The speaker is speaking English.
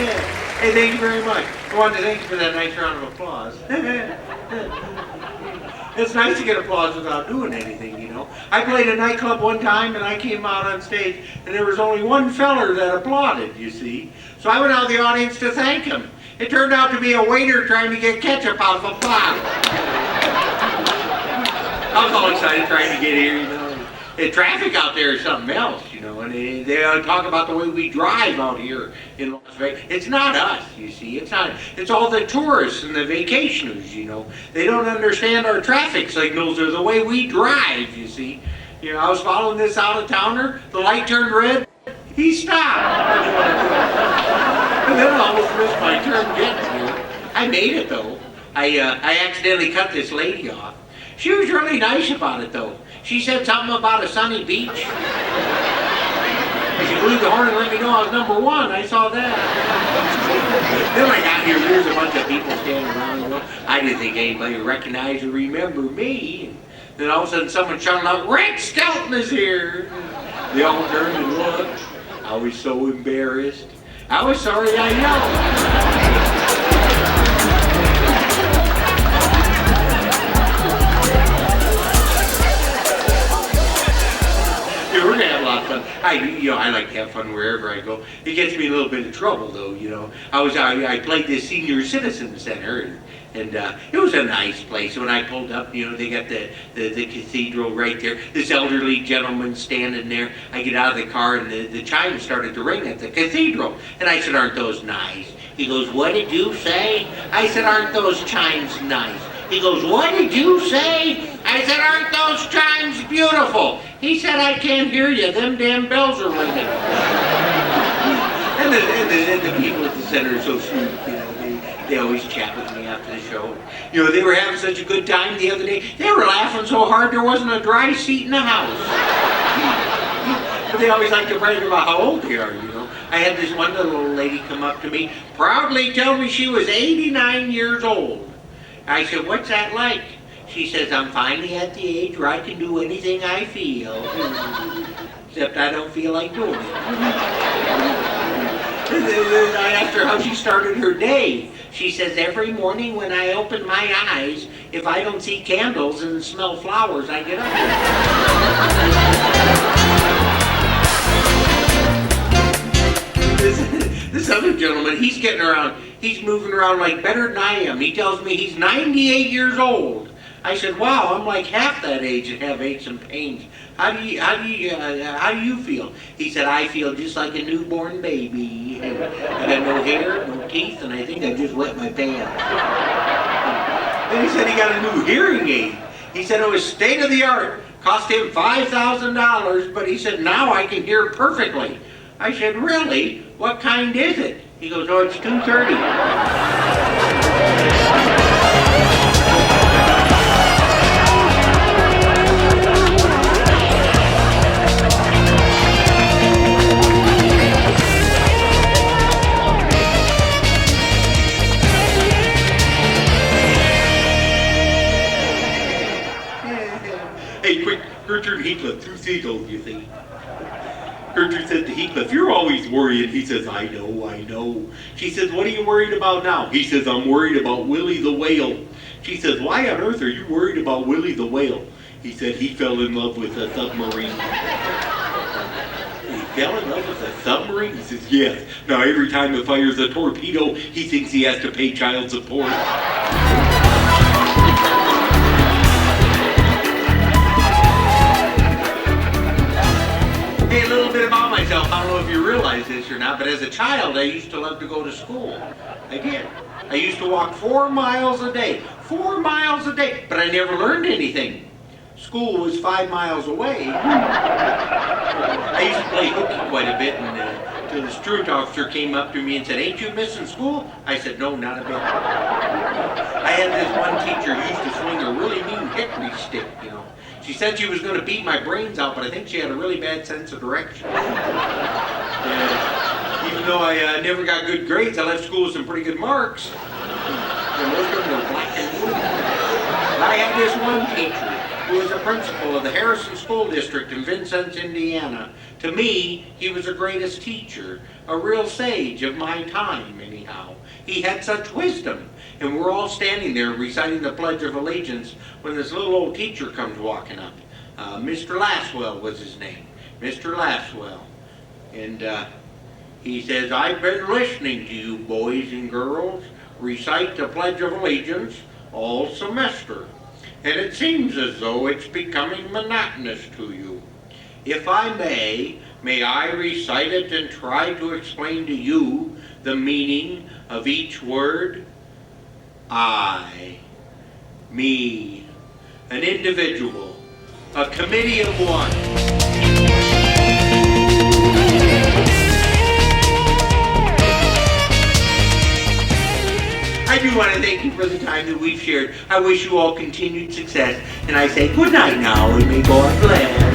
Hey, thank you very much. I wanted to thank you for that nice round of applause. It's nice to get applause without doing anything, you know. I played a nightclub one time and I came out on stage and there was only one feller that applauded, you see. So I went out to the audience to thank him. It turned out to be a waiter trying to get ketchup out of a bottle. I was all excited trying to get here, you know. The traffic out there is something else, you know, and they talk about the way we drive out here in Las Vegas. It's not us, you see. It's not. It's all the tourists and the vacationers, you know. They don't understand our traffic signals or the way we drive, you see. You know, I was following this out-of-towner. The light turned red. He stopped. And then I almost missed my turn getting here. I made it, though. I accidentally cut this lady off. She was really nice about it, though. She said something about a sunny beach. She blew the horn and let me know I was number one. I saw that. Then when I got here, there's a bunch of people standing around. You know, I didn't think anybody would recognize or remember me. And then all of a sudden someone shouted out, "Rick Skelton is here!" They all turned and looked. I was so embarrassed. I was sorry I yelled. We're gonna have a lot of fun. I like to have fun wherever I go. It gets me in a little bit of trouble, though. You know, I played this senior citizen center, and it was a nice place. When I pulled up, you know, they got the cathedral right there. This elderly gentleman standing there. I get out of the car, and the chimes started to ring at the cathedral, and I said, "Aren't those nice?" He goes, "What did you say?" I said, "Aren't those chimes nice?" He goes, "What did you say?" I said, "Aren't those chimes beautiful?" He said, "I can't hear you. Them damn bells are ringing." and the people at the center are so sweet. You know, they always chat with me after the show. You know, they were having such a good time the other day. They were laughing so hard there wasn't a dry seat in the house. But they always like to brag about how old they are, you know. I had this one little old lady come up to me, proudly tell me she was 89 years old. I said, "What's that like?" She says, "I'm finally at the age where I can do anything I feel. Except I don't feel like doing it." I asked her how she started her day. She says, "Every morning when I open my eyes, if I don't see candles and smell flowers, I get up." This other gentleman, he's getting around, he's moving around like better than I am. He tells me he's 98 years old. I said, "Wow, I'm like half that age and have aches and pains. How do you feel?" He said, "I feel just like a newborn baby. I got no hair, no teeth, and I think I just wet my pants." Then he said he got a new hearing aid. He said it was state of the art, cost him $5,000, but he said, "Now I can hear perfectly." I said, "Really? What kind is it?" He goes, "Oh, it's 230. Hey, quick, Gertrude Heathcliff, two seagulls, you see. Gertrude said to Heathcliff, "You're always worrying." He says, I know. She says, "What are you worried about now?" He says, "I'm worried about Willie the whale." She says, "Why on earth are you worried about Willie the whale?" He said, "He fell in love with a submarine." He fell in love with a submarine? He says, "Yes. Now every time it fires a torpedo, he thinks he has to pay child support." Hey, a little bit about myself. I don't know if you realize this or not, but as a child, I used to love to go to school. I did. I used to walk 4 miles a day. 4 miles a day. But I never learned anything. School was 5 miles away. I used to play hooky quite a bit, and until the truant officer came up to me and said, "Ain't you missing school?" I said, "No, not a bit." I had this one teacher who used to swing a really mean hickory stick, you know. She said she was going to beat my brains out, but I think she had a really bad sense of direction. Even though I never got good grades, I left school with some pretty good marks. And most of them were black and blue. But I had this one teacher. who was a principal of the Harrison School District in Vincennes, Indiana. To me, he was the greatest teacher, a real sage of my time, anyhow. He had such wisdom, and we're all standing there reciting the Pledge of Allegiance when this little old teacher comes walking up. Mr. Lasswell was his name, Mr. Lasswell. And he says, "I've been listening to you boys and girls recite the Pledge of Allegiance all semester, and it seems as though it's becoming monotonous to you. If I may I recite it and try to explain to you the meaning of each word? I, me, an individual, a committee of one." I do want to thank you for the time that we've shared. I wish you all continued success, and I say good night now, and may God bless.